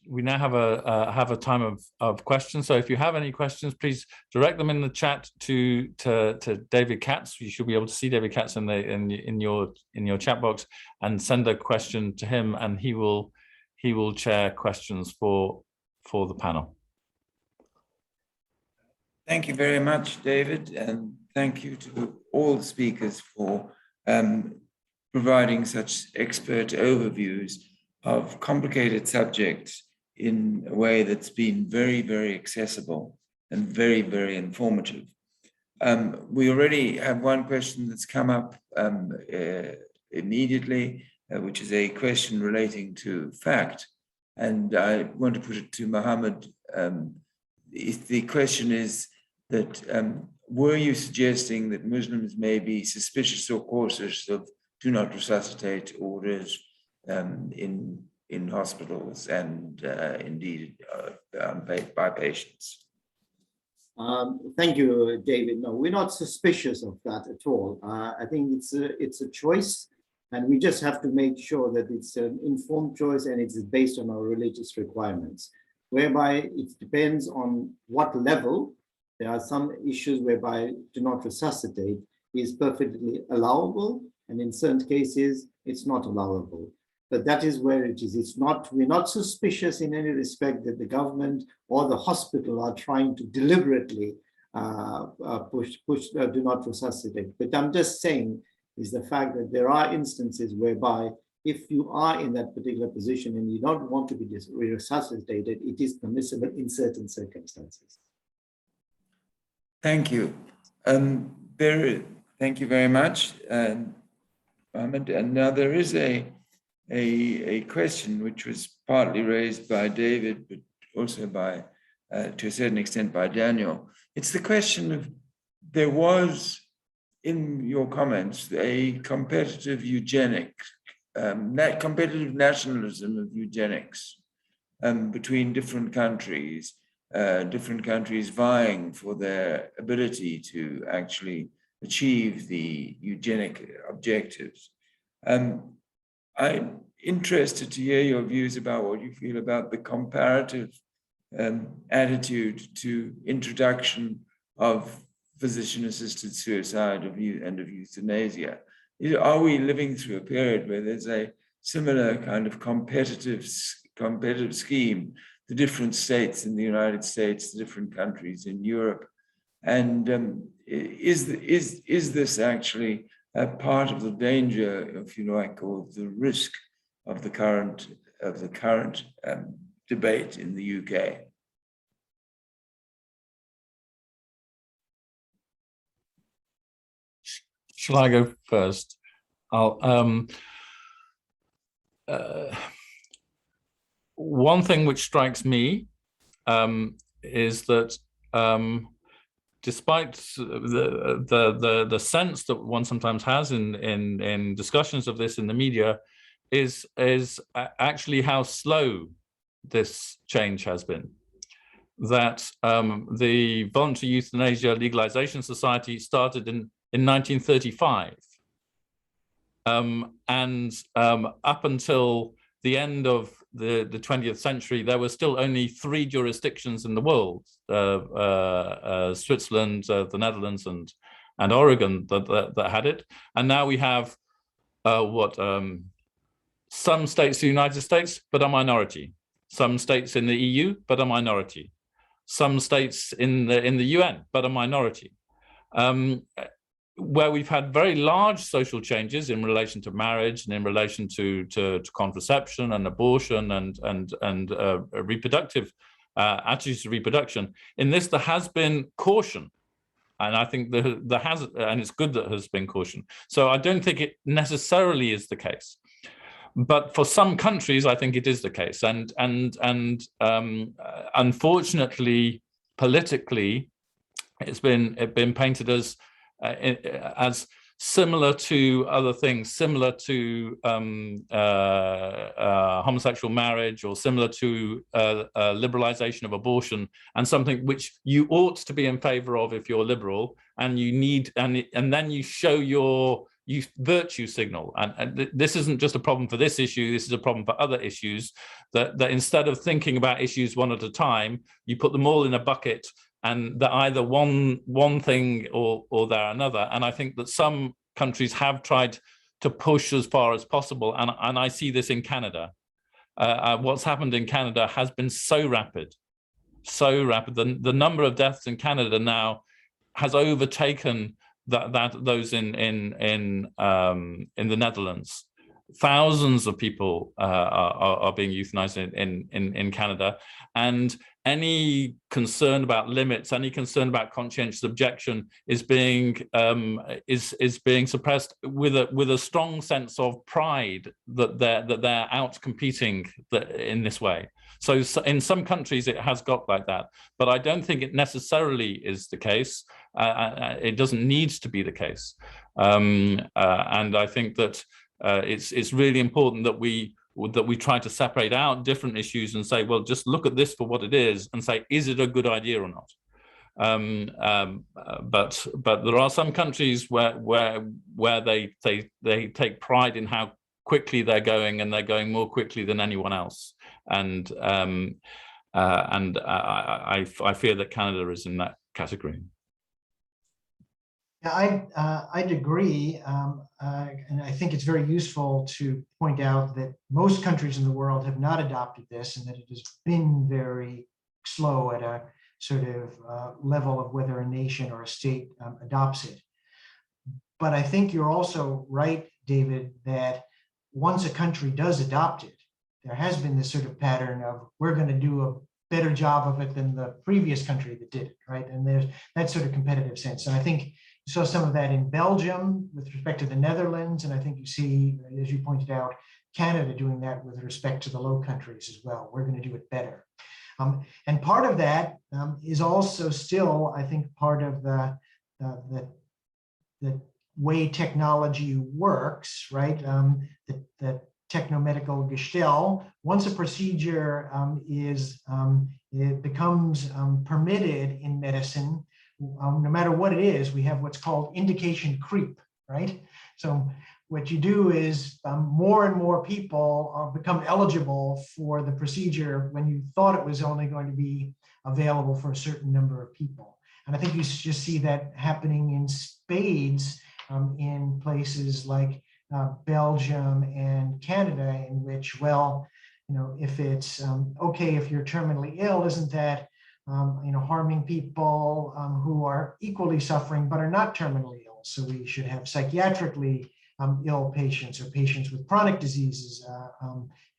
we now have a time of questions. So if you have any questions, please direct them in the chat to David Katz. You should be able to see David Katz in your chat box, and send a question to him, and he will chair questions for the panel. Thank you very much, David, and thank you to all the speakers for providing such expert overviews of complicated subjects in a way that's been very, very accessible and very, very informative. We already have one question that's come up immediately, which is a question relating to fact. And I want to put it to Mohammed. The question is that, were you suggesting that Muslims may be suspicious or cautious of do not resuscitate orders in hospitals and indeed by patients? Thank you, David. No, we're not suspicious of that at all. I think it's a choice, and we just have to make sure that it's an informed choice and it's based on our religious requirements, whereby it depends on what level. There are some issues whereby do not resuscitate is perfectly allowable, and in certain cases it's not allowable. But that is where it is. It's not, we're not suspicious in any respect that the government or the hospital are trying to deliberately push do not resuscitate. But I'm just saying is the fact that there are instances whereby if you are in that particular position and you don't want to be resuscitated, it is permissible in certain circumstances. Thank you. Thank you very much, Mohammed. And now there is a question which was partly raised by David, but also by, to a certain extent, by Daniel. It's the question of, there was in your comments a competitive eugenics, competitive nationalism of eugenics between different countries vying for their ability to actually achieve the eugenic objectives. I'm interested to hear your views about what you feel about the comparative attitude to introduction of physician-assisted suicide and of euthanasia. Are we living through a period where there's a similar kind of competitive scheme, the different states in the United States, the different countries in Europe? And is this actually a part of the danger, if you like, or the risk of the current debate in the UK? Shall I go first? One thing which strikes me is that despite the sense that one sometimes has in discussions of this in the media, is actually how slow this change has been. That the Voluntary Euthanasia Legalization Society started in 1935, and up until the end of the 20th century, there were still only 3 jurisdictions in the world, Switzerland, the Netherlands, and Oregon that had it. And now we have some states in the United States, but a minority. Some states in the EU, but a minority. Some states in the UN, but a minority. Where we've had very large social changes in relation to marriage and in relation to contraception and abortion and reproductive attitudes to reproduction. In this, there has been caution, and I think there has, and it's good that there has been caution. So I don't think it necessarily is the case, but for some countries, I think it is the case, and unfortunately, politically, it's been painted as similar to other things, similar to homosexual marriage, or similar to liberalization of abortion, and something which you ought to be in favor of if you're liberal, and you need, and then you show your virtue signal. And this isn't just a problem for this issue, this is a problem for other issues, that instead of thinking about issues one at a time, you put them all in a bucket, and they're either one thing or they're another. And I think that some countries have tried to push as far as possible, and I see this in Canada. What's happened in Canada has been so rapid. The number of deaths in Canada now has overtaken those in the Netherlands. Thousands of people are being euthanized in Canada, and any concern about limits, any concern about conscientious objection is being suppressed with a strong sense of pride that they're out competing in this way. So in some countries it has got like that, but I don't think it necessarily is the case. It doesn't need to be the case, and I think that it's really important that we try to separate out different issues and say, well, just look at this for what it is and say, is it a good idea or not? But there are some countries where they take pride in how quickly they're going, and they're going more quickly than anyone else. And I fear that Canada is in that category. Yeah, I'd agree, and I think it's very useful to point out that most countries in the world have not adopted this, and that it has been very slow at a sort of level of whether a nation or a state adopts it. But I think you're also right, David, that once a country does adopt it, there has been this sort of pattern of, we're going to do a better job of it than the previous country that did it, right? And there's that sort of competitive sense. And I think you saw some of that in Belgium with respect to the Netherlands, and I think you see, as you pointed out, Canada doing that with respect to the Low Countries as well. We're going to do it better. And part of that is also still, I think, part of the way technology works, right? The technomedical gestell. Once a procedure it becomes permitted in medicine, no matter what it is, we have what's called indication creep, right? So what you do is more and more people become eligible for the procedure when you thought it was only going to be available for a certain number of people. And I think you just see that happening in spades in places like Belgium and Canada, in which, well, if it's okay if you're terminally ill, isn't that harming people who are equally suffering but are not terminally ill? So we should have psychiatrically ill patients or patients with chronic diseases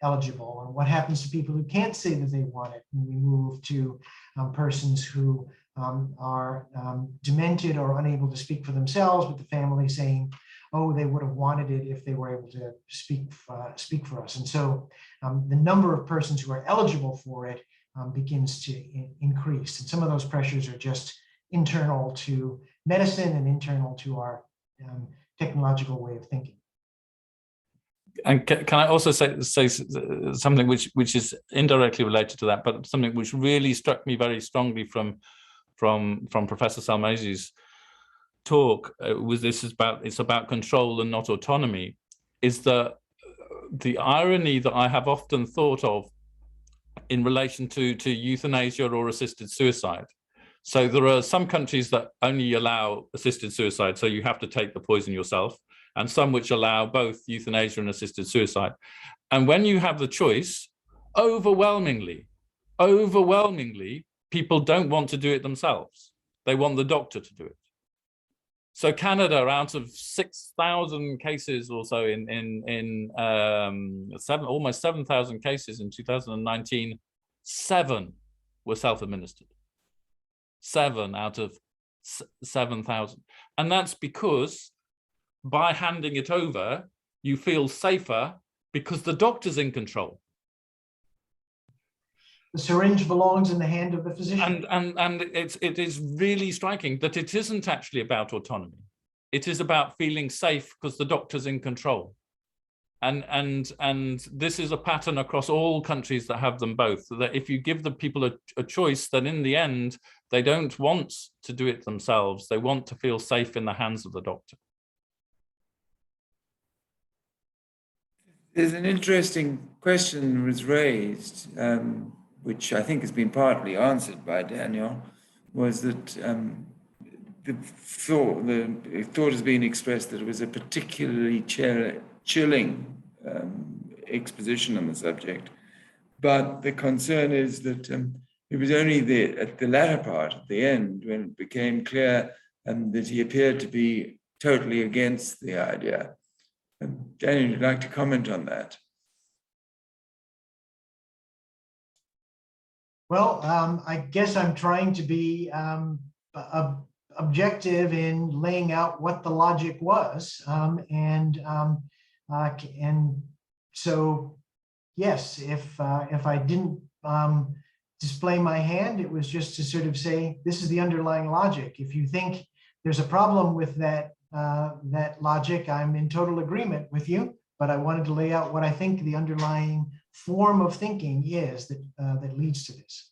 eligible. And what happens to people who can't say that they want it? And we move to persons who are demented or unable to speak for themselves, with the family saying, oh, they would have wanted it if they were able to speak for us. And so the number of persons who are eligible for it begins to increase. And some of those pressures are just internal to medicine and internal to our technological way of thinking. And can I also say something which is indirectly related to that, but something which really struck me very strongly from Professor Salmasi's talk was it's about control and not autonomy, is the irony that I have often thought of in relation to euthanasia or assisted suicide. So there are some countries that only allow assisted suicide, so you have to take the poison yourself, and some which allow both euthanasia and assisted suicide. And when you have the choice, overwhelmingly, people don't want to do it themselves. They want the doctor to do it. So Canada, out of 6,000 cases or so almost 7,000 cases in 2019, 7 were self-administered. 7 out of 7,000. And that's because by handing it over, you feel safer because the doctor's in control. The syringe belongs in the hand of the physician. And it is really striking that it isn't actually about autonomy. It is about feeling safe because the doctor's in control. And this is a pattern across all countries that have them both, that if you give the people a choice, then in the end, they don't want to do it themselves. They want to feel safe in the hands of the doctor. There's an interesting question was raised, which I think has been partly answered by Daniel, was that the thought has been expressed that it was a particularly chilling exposition on the subject. But the concern is that it was only at the latter part, at the end, when it became clear that he appeared to be totally against the idea. Daniel, would you like to comment on that? Well, I guess I'm trying to be objective in laying out what the logic was, and so yes, if I didn't display my hand, it was just to sort of say this is the underlying logic. If you think there's a problem with that logic, I'm in total agreement with you. But I wanted to lay out what I think the underlying form of thinking is that leads to this.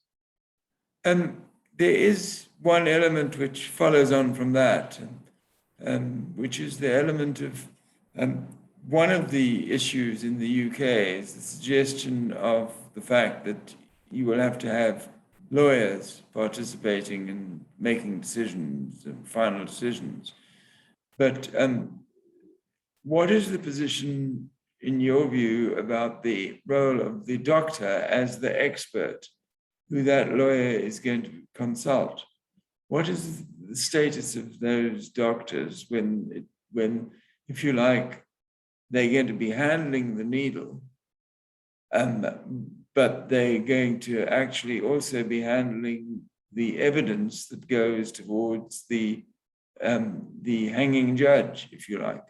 There is one element which follows on from that, which is the element of one of the issues in the UK is the suggestion of the fact that you will have to have lawyers participating in making decisions and final decisions. But what is the position, in your view, about the role of the doctor as the expert who that lawyer is going to consult? What is the status of those doctors when, if you like, they're going to be handling the needle, but they're going to actually also be handling the evidence that goes towards the hanging judge, if you like?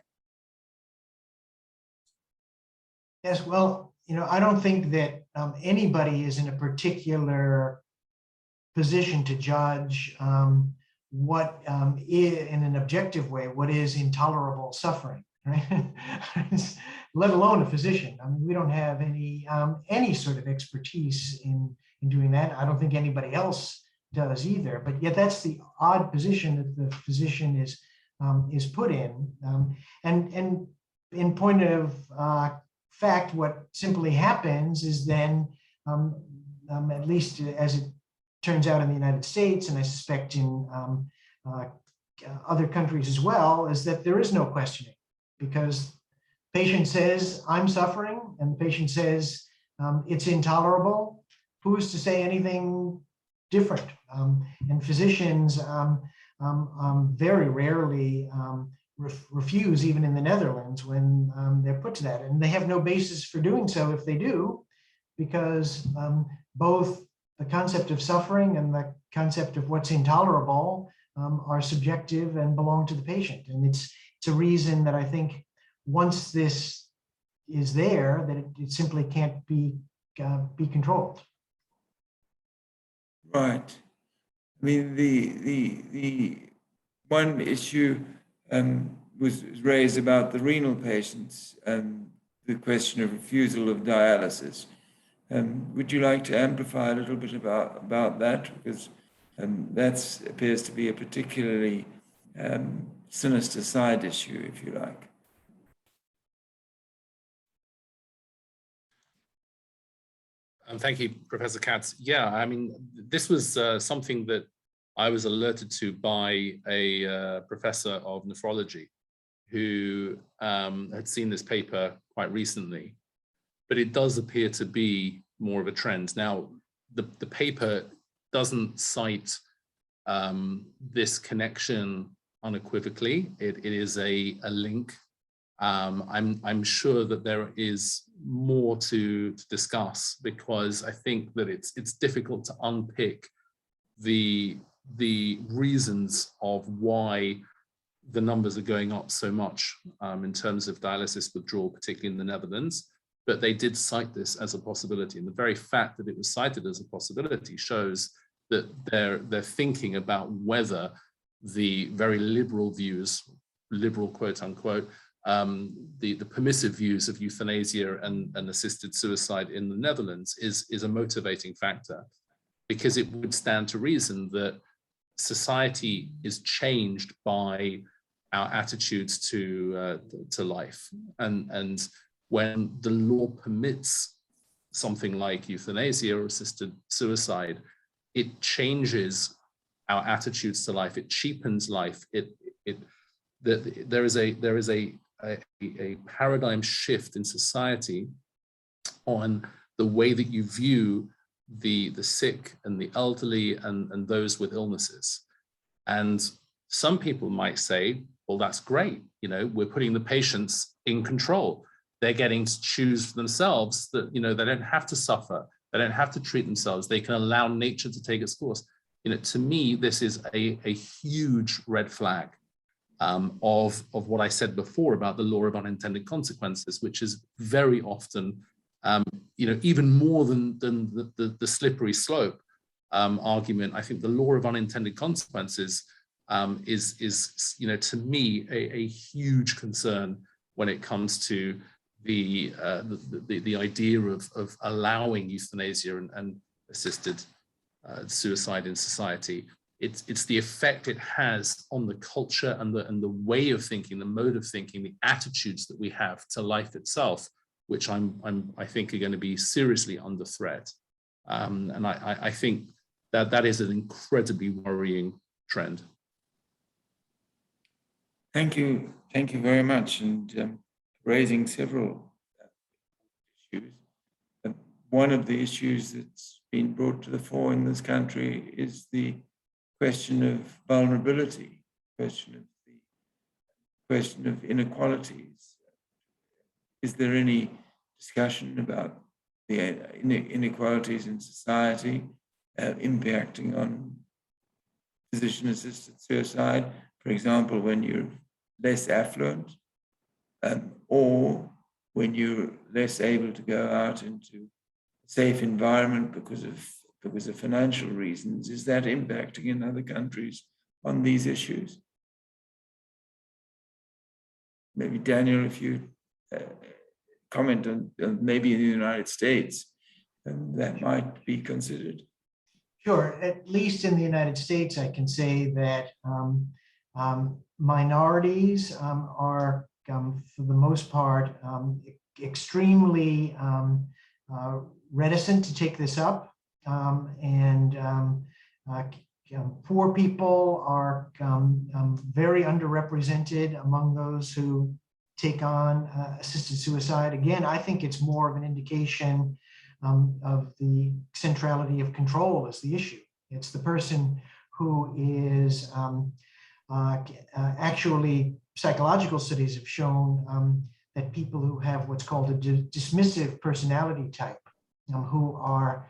Yes, well, I don't think that anybody is in a particular position to judge what is, in an objective way, what is intolerable suffering, right? Let alone a physician. I mean, we don't have any sort of expertise in doing that. I don't think anybody else does either. But yet, that's the odd position that the physician is put in. And in point of fact, what simply happens is then, at least as it turns out in the United States, and I suspect in other countries as well, is that there is no questioning, because patient says, I'm suffering, and the patient says, it's intolerable. Who's to say anything different? And physicians very rarely refuse, even in the Netherlands, when they're put to that. And they have no basis for doing so if they do, because both the concept of suffering and the concept of what's intolerable are subjective and belong to the patient. And it's a reason that I think once this is there, that it simply can't be controlled. Right. I mean, the one issue was raised about the renal patients and the question of refusal of dialysis. Would you like to amplify a little bit about that? Because that appears to be a particularly sinister side issue, if you like. Thank you, Professor Katz. Yeah, I mean, this was something that I was alerted to by a professor of nephrology who had seen this paper quite recently, but it does appear to be more of a trend. Now, the paper doesn't cite this connection unequivocally. It is a link. I'm sure that there is more to discuss, because I think that it's difficult to unpick the reasons of why the numbers are going up so much in terms of dialysis withdrawal, particularly in the Netherlands. But they did cite this as a possibility, and the very fact that it was cited as a possibility shows that they're thinking about whether the very liberal views, liberal quote unquote, the permissive views of euthanasia and assisted suicide in the Netherlands is a motivating factor, because it would stand to reason that society is changed by our attitudes to life, and when the law permits something like euthanasia or assisted suicide, it changes our attitudes to life. It cheapens life. There is a paradigm shift in society on the way that you view the sick and the elderly and those with illnesses. And some people might say, well, that's great. You know, we're putting the patients in control. They're getting to choose for themselves that, you know, they don't have to suffer. They don't have to treat themselves. They can allow nature to take its course. You know, to me, this is a huge red flag of what I said before about the law of unintended consequences, which is very often, you know, even more than the slippery slope argument. I think the law of unintended consequences is, you know, to me, a huge concern when it comes to the idea of allowing euthanasia and assisted suicide in society. It's the effect it has on the culture and the way of thinking, the mode of thinking, the attitudes that we have to life itself, which I think are going to be seriously under threat. And I think that is an incredibly worrying trend. Thank you very much, and raising several issues. One of the issues that's been brought to the fore in this country is the question of vulnerability, question of inequalities. Is there any discussion about the inequalities in society impacting on physician-assisted suicide? For example, when you're less affluent, or when you're less able to go out into a safe environment because of financial reasons, is that impacting in other countries on these issues? Maybe Daniel, if you comment on maybe in the United States, that might be considered. Sure, at least in the United States, I can say that minorities are, for the most part, extremely reticent to take this up, and poor people are very underrepresented among those who take on assisted suicide. Again, I think it's more of an indication of the centrality of control as the issue. It's the person who is actually, psychological studies have shown that people who have what's called a dismissive personality type, who are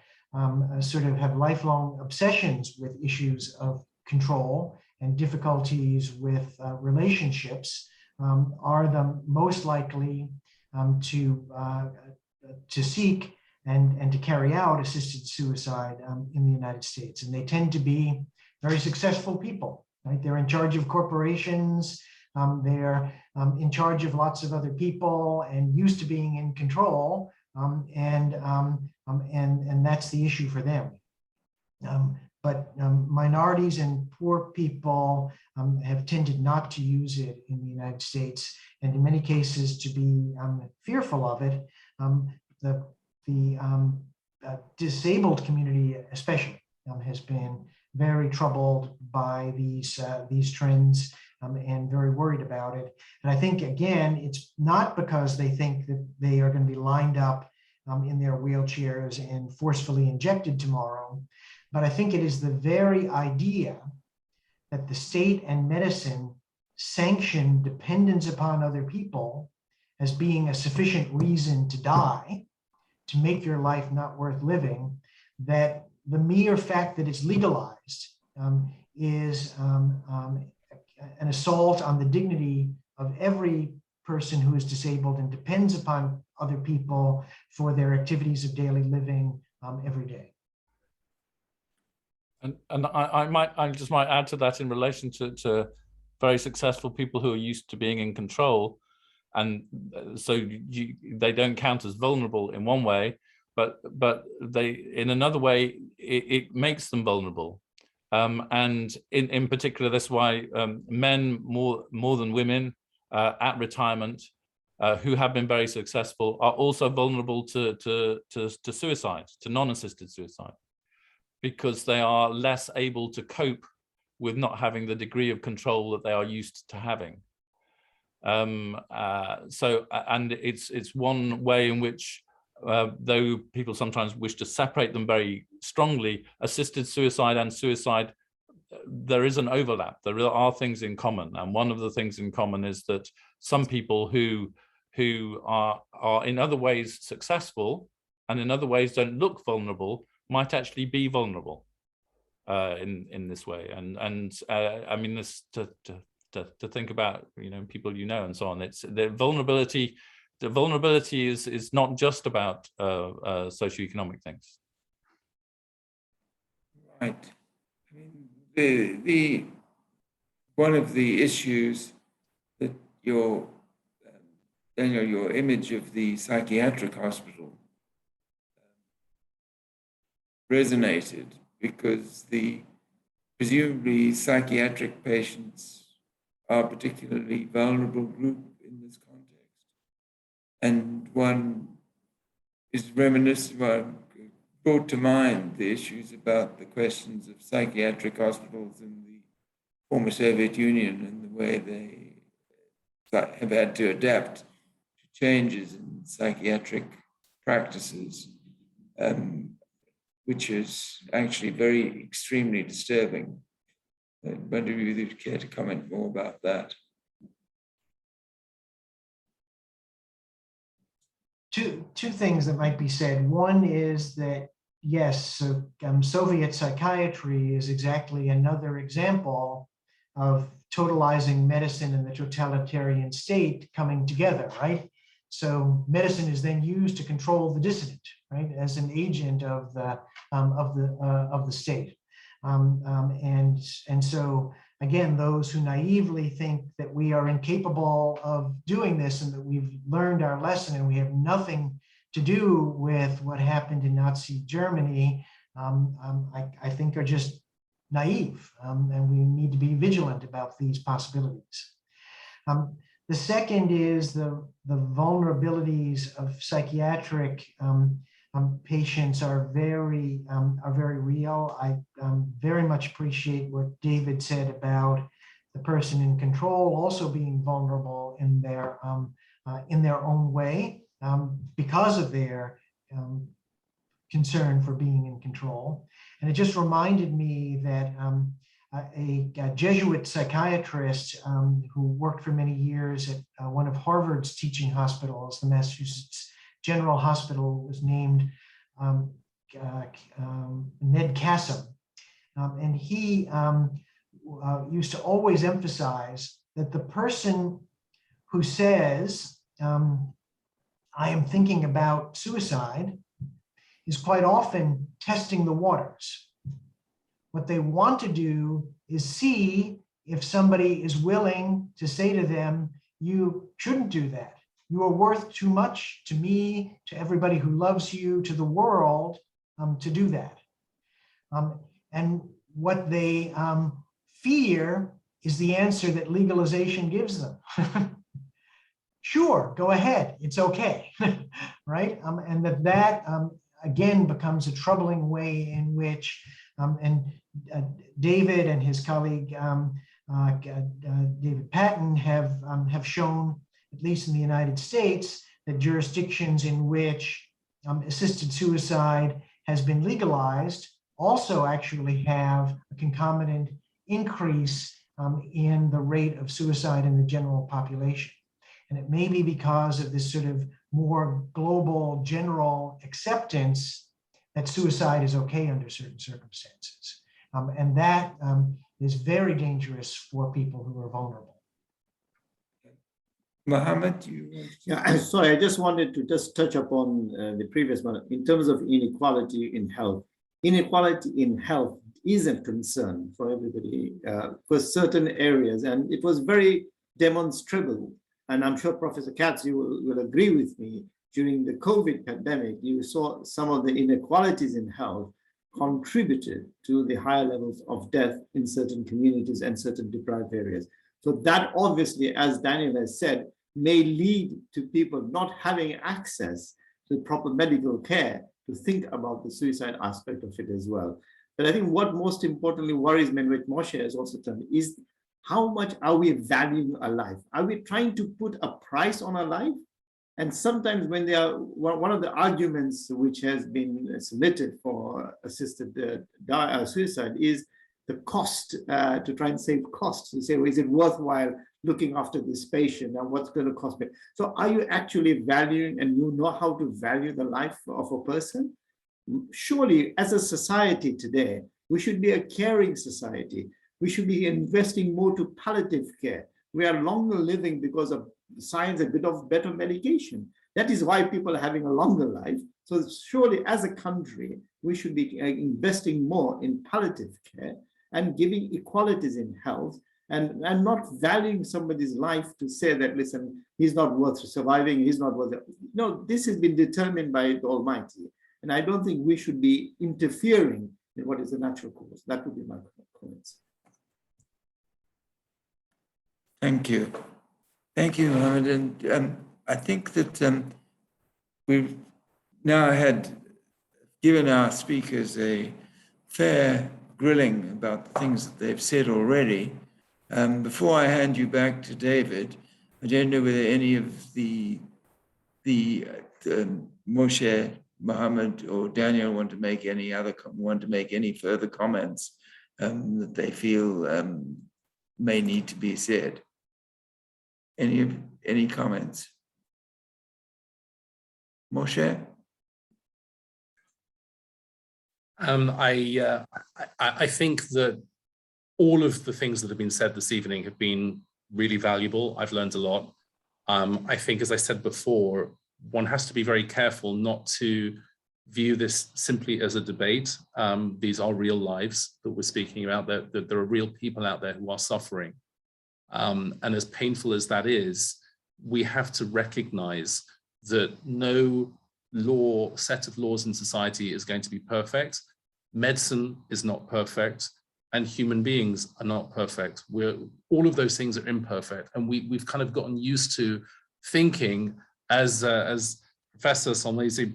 sort of have lifelong obsessions with issues of control and difficulties with relationships, are the most likely to seek and to carry out assisted suicide in the United States. And they tend to be very successful people, right? They're in charge of corporations, they're in charge of lots of other people and used to being in control, and that's the issue for them. But minorities and poor people have tended not to use it in the United States, and in many cases to be fearful of it. The disabled community especially has been very troubled by these trends and very worried about it. And I think, again, it's not because they think that they are going to be lined up in their wheelchairs and forcefully injected tomorrow, but I think it is the very idea that the state and medicine sanction dependence upon other people as being a sufficient reason to die, to make your life not worth living, that the mere fact that it's legalized is an assault on the dignity of every person who is disabled and depends upon other people for their activities of daily living every day. And I just might add to that in relation to very successful people who are used to being in control, and so they don't count as vulnerable in one way, but they, in another way, it makes them vulnerable. And in particular, that's why men more than women at retirement who have been very successful are also vulnerable to suicide, to non-assisted suicide, because they are less able to cope with not having the degree of control that they are used to having. And it's one way in which, though people sometimes wish to separate them very strongly, assisted suicide and suicide, there is an overlap. There are things in common, and one of the things in common is that some people who are in other ways successful and in other ways don't look vulnerable might actually be vulnerable in this way. And I mean, this to think about, you know, people you know and so on. It's the vulnerability. The vulnerability is not just about socioeconomic things. Right. I mean, one of the issues that your Daniel, your image of the psychiatric hospital resonated, because presumably psychiatric patients are a particularly vulnerable group in this context. And one is brought to mind the issues about the questions of psychiatric hospitals in the former Soviet Union and the way they have had to adapt to changes in psychiatric practices, which is actually very extremely disturbing. I wonder if you'd care to comment more about that. Two things that might be said. One is that, yes, Soviet psychiatry is exactly another example of totalizing medicine and the totalitarian state coming together, right? So medicine is then used to control the dissident, right, as an agent of the state, and so again, those who naively think that we are incapable of doing this and that we've learned our lesson and we have nothing to do with what happened in Nazi Germany, I think are just naive, and we need to be vigilant about these possibilities. The second is the vulnerabilities of psychiatric patients are very real. I very much appreciate what David said about the person in control also being vulnerable in their own way because of their concern for being in control. And it just reminded me that a Jesuit psychiatrist who worked for many years at one of Harvard's teaching hospitals, the Massachusetts General Hospital, was named Ned Kassem. And he used to always emphasize that the person who says, I am thinking about suicide, is quite often testing the waters. What they want to do is see if somebody is willing to say to them, you shouldn't do that. You are worth too much to me, to everybody who loves you, to the world, to do that. And what they fear is the answer that legalization gives them. Sure, go ahead, it's okay, right? And that again becomes a troubling way in which, David and his colleague David Patton have shown, at least in the United States, that jurisdictions in which assisted suicide has been legalized also actually have a concomitant increase in the rate of suicide in the general population. And it may be because of this sort of more global general acceptance that suicide is okay under certain circumstances. And that is very dangerous for people who are vulnerable. Mohammed, you? Yeah, sorry, I just wanted to just touch upon the previous one in terms of inequality in health. Inequality in health is a concern for everybody for certain areas, and it was very demonstrable. And I'm sure Professor Katz, you will agree with me, during the COVID pandemic, you saw some of the inequalities in health contributed to the higher levels of death in certain communities and certain deprived areas. So that obviously, as Daniel has said, may lead to people not having access to proper medical care to think about the suicide aspect of it as well. But I think what most importantly worries me, which Moshe has also told me, is how much are we valuing our life? Are we trying to put a price on our life? And sometimes when they are, one of the arguments which has been submitted for assisted suicide is the cost, to try and save costs, to say, well, is it worthwhile looking after this patient and what's going to cost me? So are you actually valuing, and you know how to value the life of a person? Surely, as a society today, we should be a caring society. We should be investing more to palliative care. We are longer living because of science, a bit of better medication. That is why people are having a longer life. So surely, as a country, we should be investing more in palliative care and giving equalities in health, and not valuing somebody's life to say that, listen, he's not worth surviving, he's not worth it. No, this has been determined by the Almighty. And I don't think we should be interfering in what is the natural course. That would be my comments. Thank you. Thank you, Mohammed. And I think that we've now given our speakers a fair grilling about the things that they've said already. Before I hand you back to David, I don't know whether any of the Moshe, Mohammed, or Daniel want to make any further comments that they feel may need to be said. Any comments? Moshe? I think that all of the things that have been said this evening have been really valuable. I've learned a lot. I think, as I said before, one has to be very careful not to view this simply as a debate. These are real lives that we're speaking about. There are real people out there who are suffering. And as painful as that is, we have to recognize that no set of laws in society is going to be perfect. Medicine is not perfect, and human beings are not perfect. All of those things are imperfect, and we've kind of gotten used to thinking, as Professor Solmesi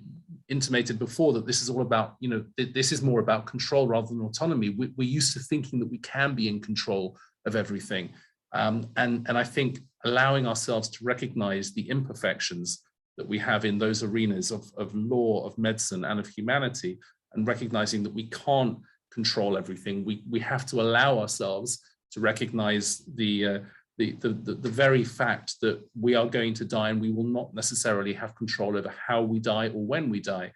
intimated before, that this is all about, this is more about control rather than autonomy. We're used to thinking that we can be in control of everything. And I think allowing ourselves to recognize the imperfections that we have in those arenas of law, of medicine, and of humanity, and recognizing that we can't control everything. We have to allow ourselves to recognize the very fact that we are going to die, and we will not necessarily have control over how we die or when we die.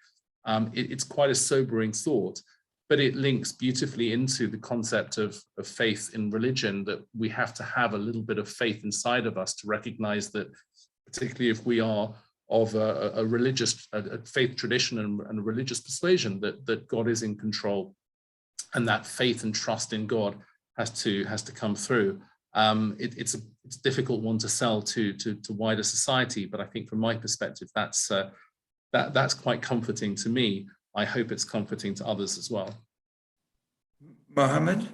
It's quite a sobering thought, but it links beautifully into the concept of faith in religion, that we have to have a little bit of faith inside of us to recognize that, particularly if we are of a religious faith tradition and a religious persuasion, that God is in control, and that faith and trust in God has to come through. It's a difficult one to sell to wider society, but I think from my perspective, that's quite comforting to me. I hope it's comforting to others as well. Mohammed?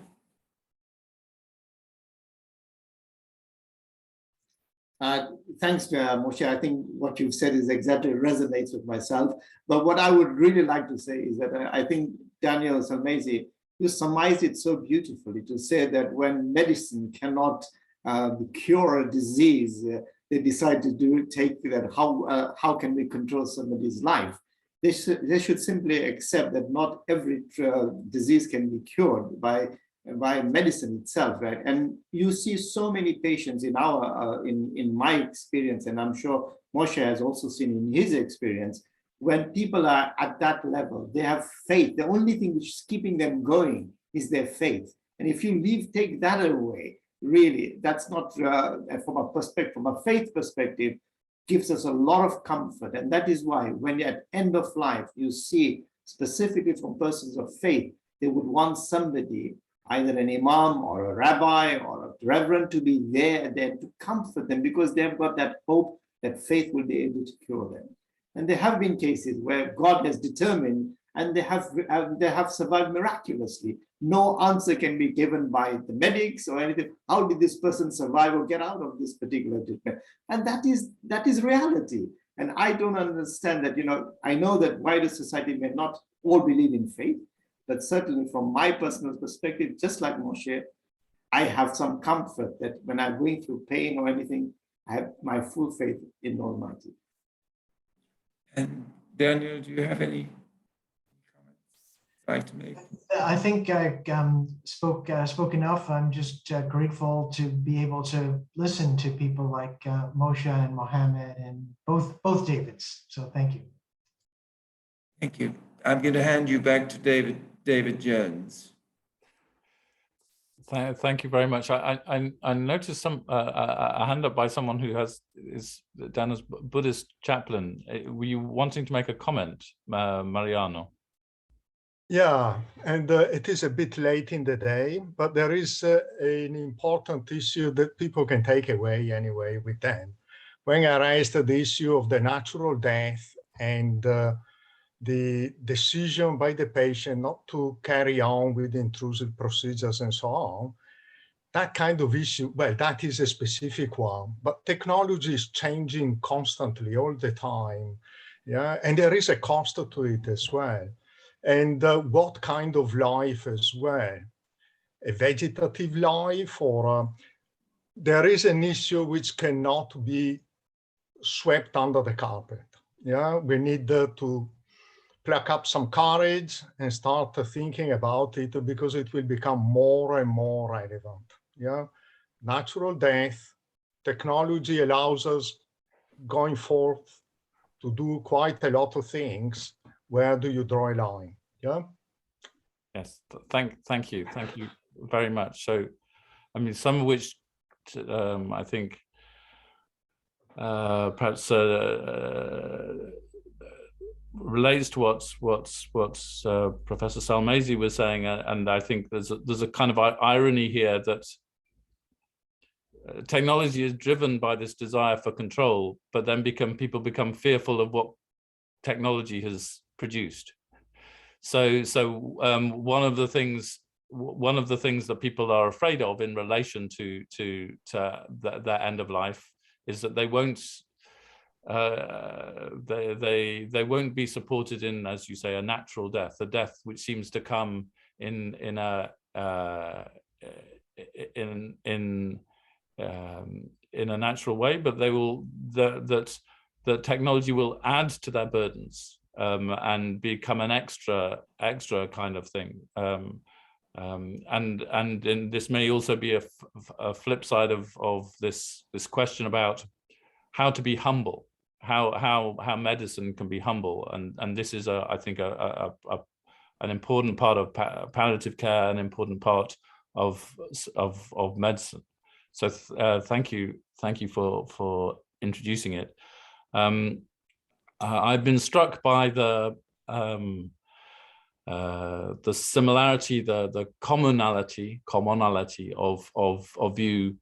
Thanks, Moshe. I think what you've said is exactly resonates with myself. But what I would really like to say is that I think Daniel Solmesi, you summarized it so beautifully to say that when medicine cannot cure a disease, they decide to take that. How can we control somebody's life? They should simply accept that not every disease can be cured by medicine itself, right? And you see so many patients in my experience, and I'm sure Moshe has also seen in his experience, when people are at that level, they have faith. The only thing which is keeping them going is their faith. And if you take that away, really, that's not from a faith perspective, gives us a lot of comfort. And that is why when you're at end of life, you see specifically from persons of faith, they would want somebody, either an imam or a rabbi or a reverend, to be there to comfort them, because they've got that hope that faith will be able to cure them. And there have been cases where God has determined, and they have survived miraculously, no answer can be given by the medics or anything. How did this person survive or get out of this particular treatment? And that is reality. And I don't understand that, I know that wider society may not all believe in faith, but certainly from my personal perspective, just like Moshe, I have some comfort that when I'm going through pain or anything, I have my full faith in the Almighty. And Daniel, do you have any comments you'd like to make? I think I spoke enough. I'm just grateful to be able to listen to people like Moshe and Mohammed and both Davids. So thank you. Thank you. I'm going to hand you back to David Jones. Thank you very much. I noticed a hand up by someone who is down as Buddhist chaplain. Were you wanting to make a comment, Mariano? Yeah, and it is a bit late in the day, but there is an important issue that people can take away anyway with them. When I raised the issue of the natural death and the decision by the patient not to carry on with intrusive procedures and so on, that kind of issue, well, that is a specific one, but technology is changing constantly all the time. Yeah, and there is a cost to it as well. And what kind of life as well? A vegetative life, or there is an issue which cannot be swept under the carpet. Yeah, we need to pluck up some courage and start thinking about it, because it will become more and more relevant. Yeah, natural death, technology allows us going forth to do quite a lot of things. Where do you draw a line? Yeah. Yes, thank you very much. So, I mean, some of which I think perhaps relates to what's Professor Salmasi was saying, and I think there's a kind of irony here that technology is driven by this desire for control, but then people become fearful of what technology has produced. So one of the things that people are afraid of in relation to that end of life is that they won't be supported in, as you say, a natural death, a death which seems to come in a natural way, but that technology will add to their burdens and become an extra kind of thing. And this may also be a flip side of this question about how to be humble, how medicine can be humble, and this is I think an important part of palliative care, an important part of medicine. So thank you for introducing it. I've been struck by the similarity, the commonality of view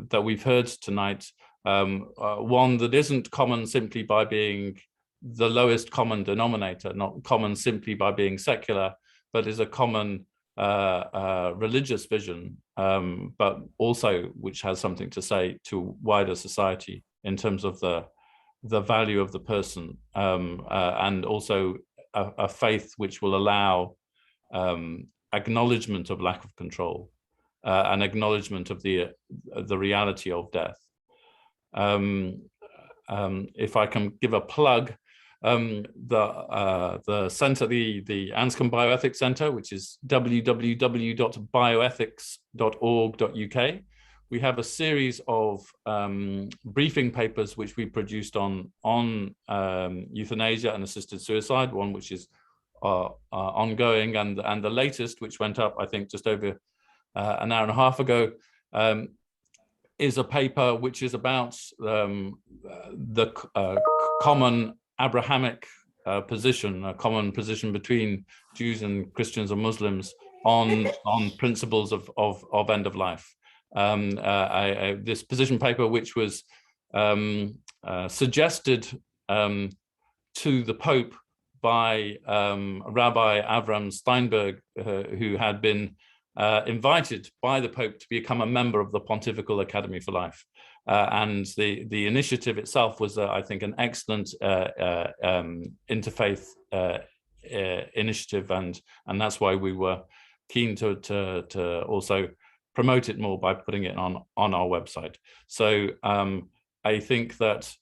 that we've heard tonight. One that isn't common simply by being the lowest common denominator, not common simply by being secular, but is a common religious vision, but also which has something to say to wider society in terms of the value of the person, and also a faith which will allow acknowledgement of lack of control, and acknowledgement of the reality of death. If I can give a plug, the center, the Anscombe Bioethics Centre, which is www.bioethics.org.uk. We have a series of briefing papers which we produced on euthanasia and assisted suicide, one which is ongoing, and the latest, which went up, I think, just over an hour and a half ago, is a paper which is about the common Abrahamic position, a common position between Jews and Christians and Muslims on principles of end of life. This position paper, which was suggested to the Pope by Rabbi Avram Steinberg, who had been invited by the Pope to become a member of the Pontifical Academy for Life. And the initiative itself was, I think, an excellent interfaith initiative, and that's why we were keen to also promote it more by putting it on our website. So I think that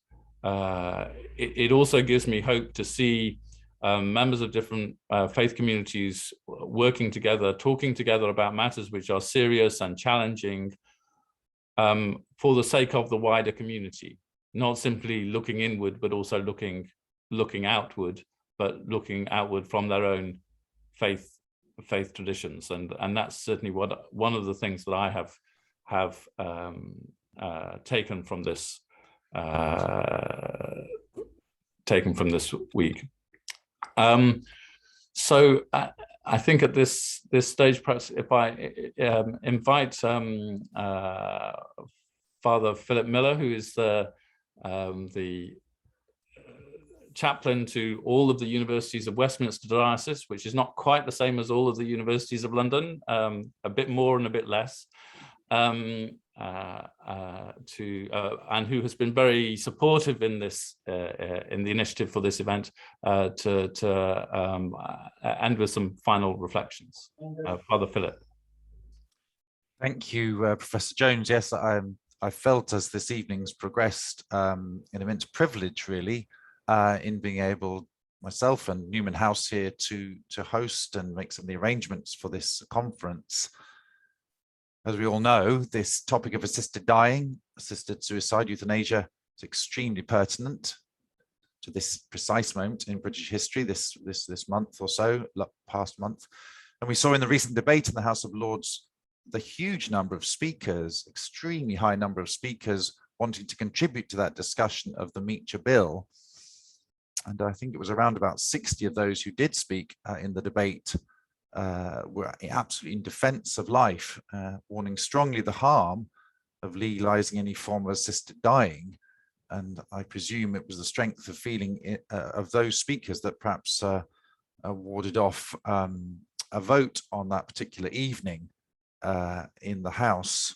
it also gives me hope to see members of different faith communities working together, talking together about matters which are serious and challenging, for the sake of the wider community, not simply looking inward, but also looking outward, but looking outward from their own faith traditions, and that's certainly one of the things that I have taken from this week. So I think at this stage, perhaps if I invite Father Philip Miller, who is the chaplain to all of the universities of Westminster Diocese, which is not quite the same as all of the universities of London, a bit more and a bit less, and who has been very supportive in this in the initiative for this event, to end with some final reflections. Father Philip. Thank you, Professor Jones. Yes, I felt as this evening's progressed an immense privilege, really, in being able, myself and Newman House here, to host and make some of the arrangements for this conference. As we all know, this topic of assisted dying, assisted suicide, euthanasia is extremely pertinent to this precise moment in British history, this month or so, past month. And we saw in the recent debate in the House of Lords the huge number of speakers, extremely high number of speakers wanting to contribute to that discussion of the Meacher Bill. And I think it was around about 60 of those who did speak in the debate were absolutely in defense of life, warning strongly the harm of legalizing any form of assisted dying. And I presume it was the strength of feeling of those speakers that perhaps warded off a vote on that particular evening in the House.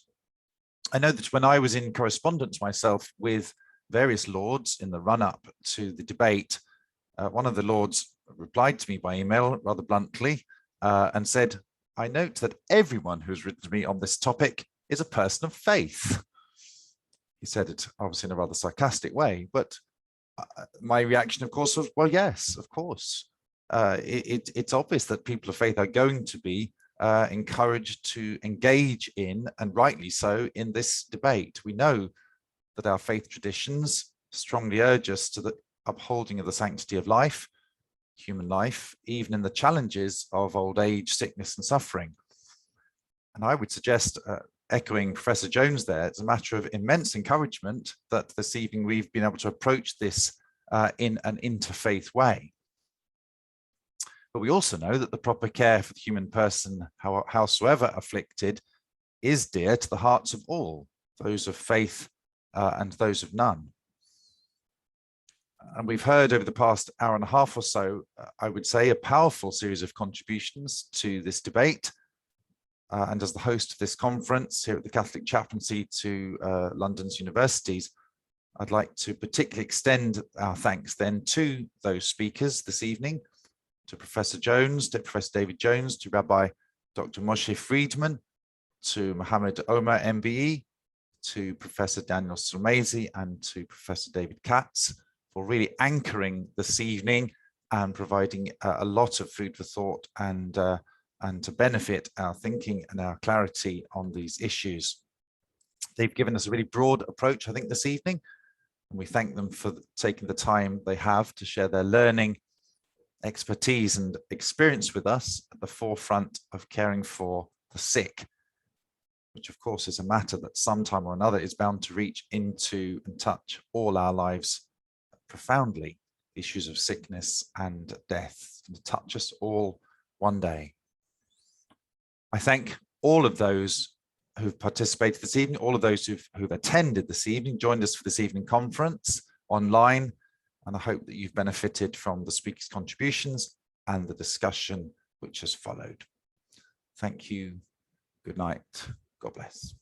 I know that when I was in correspondence myself with various lords in the run-up to the debate, one of the lords replied to me by email rather bluntly and said, "I note that everyone who's written to me on this topic is a person of faith." He said it obviously in a rather sarcastic way, but my reaction, of course, was, well, yes, of course. It's obvious that people of faith are going to be encouraged to engage in, and rightly so, in this debate. We know that our faith traditions strongly urge us to the upholding of the sanctity of life, human life, even in the challenges of old age, sickness and suffering. And I would suggest, echoing Professor Jones there, it's a matter of immense encouragement that this evening we've been able to approach this in an interfaith way. But we also know that the proper care for the human person, howsoever afflicted, is dear to the hearts of all, those of faith and those of none. And we've heard over the past hour and a half or so, I would say, a powerful series of contributions to this debate. And as the host of this conference here at the Catholic Chaplaincy to London's universities, I'd like to particularly extend our thanks then to those speakers this evening, to Professor Jones, to Professor David Jones, to Rabbi Dr. Moshe Friedman, to Mohammed Omar MBE, to Professor Daniel Sromezi, and to Professor David Katz for really anchoring this evening and providing a lot of food for thought and to benefit our thinking and our clarity on these issues. They've given us a really broad approach, I think, this evening, and we thank them for taking the time they have to share their learning, expertise and experience with us at the forefront of caring for the sick, which of course is a matter that sometime or another is bound to reach into and touch all our lives profoundly. Issues of sickness and death to touch us all one day. I thank all of those who've participated this evening, all of those who've attended this evening, joined us for this evening conference online. and I hope that you've benefited from the speakers' contributions and the discussion which has followed. Thank you. Good night. God bless.